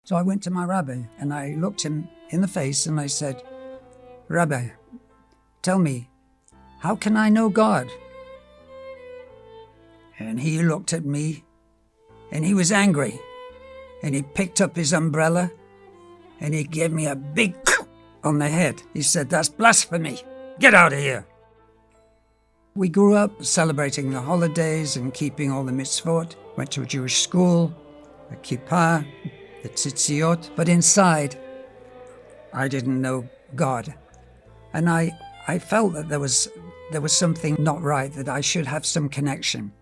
So I went to my rabbi and I looked him in the face and I said, "Rabbi, tell me, how can I know God?" And he looked at me and he was angry and he picked up his umbrella and he gave me a big on the head. He said, "That's blasphemy. Get out of here." We grew up celebrating the holidays and keeping all the mitzvot, went to a Jewish school, a kippah, the tzitziot, but inside, I didn't know God. And I felt that there was something not right, that I should have some connection.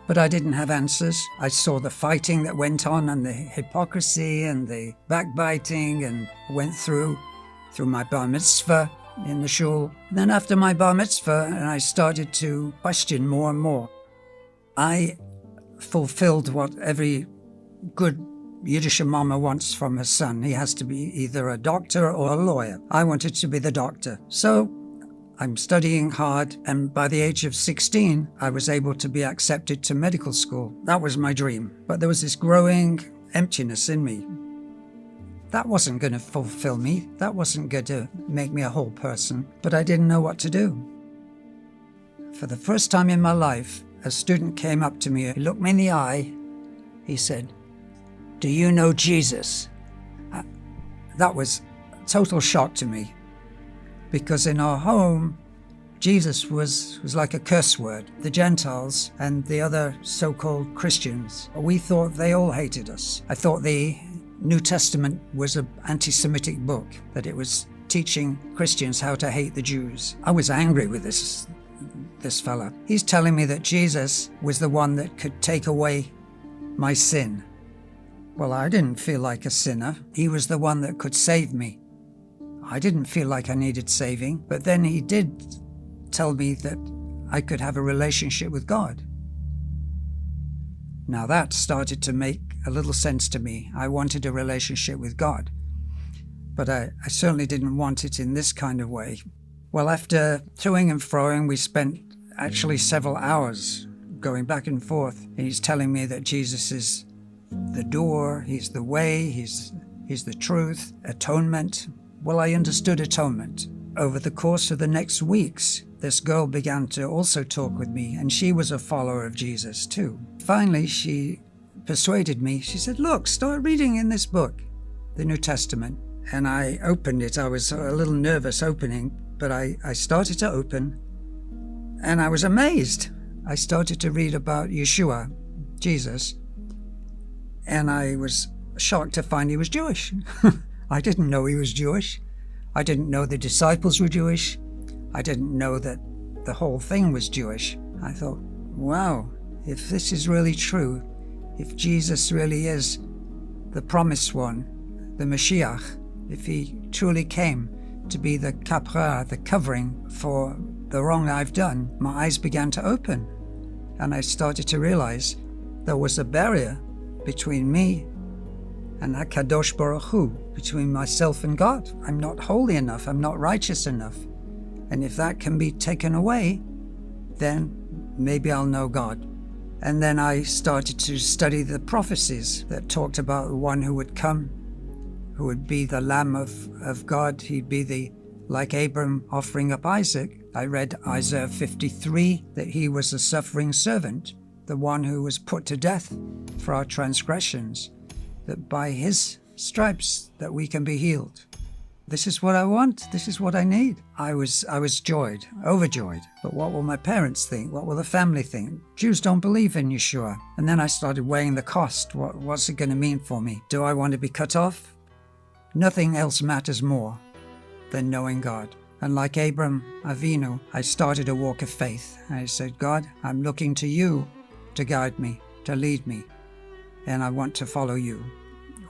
But I didn't have answers. I saw the fighting that went on and the hypocrisy and the backbiting, and went through my bar mitzvah in the shul. And then after my bar mitzvah, and I started to question more and more. I fulfilled what every good Yiddish mama wants from her son. He has to be either a doctor or a lawyer. I wanted to be the doctor. So I'm studying hard, and by the age of 16, I was able to be accepted to medical school. That was my dream. But there was this growing emptiness in me. That wasn't going to fulfill me. That wasn't going to make me a whole person. But I didn't know what to do. For the first time in my life, a student came up to me. He looked me in the eye. He said, "Do you know Jesus?" That was a total shock to me, because in our home, Jesus was like a curse word. The Gentiles and the other so-called Christians, we thought they all hated us. I thought the New Testament was an anti-Semitic book, that it was teaching Christians how to hate the Jews. I was angry with this fella. He's telling me that Jesus was the one that could take away my sin. Well, I didn't feel like a sinner. He was the one that could save me. I didn't feel like I needed saving, but then he did tell me that I could have a relationship with God. Now that started to make a little sense to me. I wanted a relationship with God, but I certainly didn't want it in this kind of way. Well, after toing and froing, we spent actually several hours going back and forth, and he's telling me that Jesus is the door, he's the way, he's the truth, atonement. Well, I understood atonement. Over the course of the next weeks, this girl began to also talk with me, and she was a follower of Jesus too. Finally, she persuaded me. She said, "Look, start reading in this book, the New Testament." And I opened it. I was a little nervous opening, but I started to open, and I was amazed. I started to read about Yeshua, Jesus, and I was shocked to find he was Jewish. I didn't know he was Jewish. I didn't know the disciples were Jewish. I didn't know that the whole thing was Jewish. I thought, wow, if this is really true, if Jesus really is the promised one, the Mashiach, if he truly came to be the kapra, the covering for the wrong I've done, my eyes began to open. And I started to realize there was a barrier between me and HaKadosh Baruch Hu, between myself and God. I'm not holy enough. I'm not righteous enough. And if that can be taken away, then maybe I'll know God. And then I started to study the prophecies that talked about the one who would come, who would be the Lamb of God. He'd be like Abram offering up Isaac. I read Isaiah 53, that he was a suffering servant, the one who was put to death for our transgressions, that by his stripes that we can be healed. This is what I want. This is what I need. I was joyed, overjoyed. But what will my parents think? What will the family think? Jews don't believe in Yeshua. And then I started weighing the cost. What's it going to mean for me? Do I want to be cut off? Nothing else matters more than knowing God. And like Abram Avinu, I started a walk of faith. I said, God, I'm looking to you to guide me, to lead me. And I want to follow you.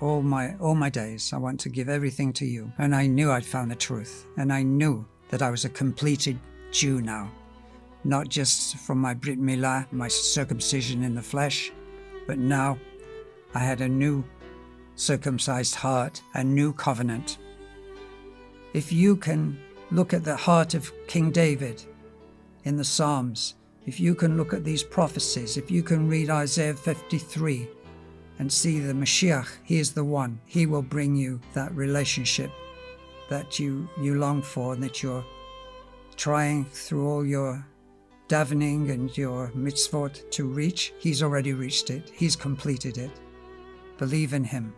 All my days, I want to give everything to you. And I knew I'd found the truth. And I knew that I was a completed Jew now. Not just from my Brit Milah, my circumcision in the flesh, but now I had a new circumcised heart, a new covenant. If you can look at the heart of King David in the Psalms, if you can look at these prophecies, if you can read Isaiah 53, and see the Mashiach. He is the one. He will bring you that relationship that you long for and that you're trying through all your davening and your mitzvot to reach. He's already reached it. He's completed it. Believe in him.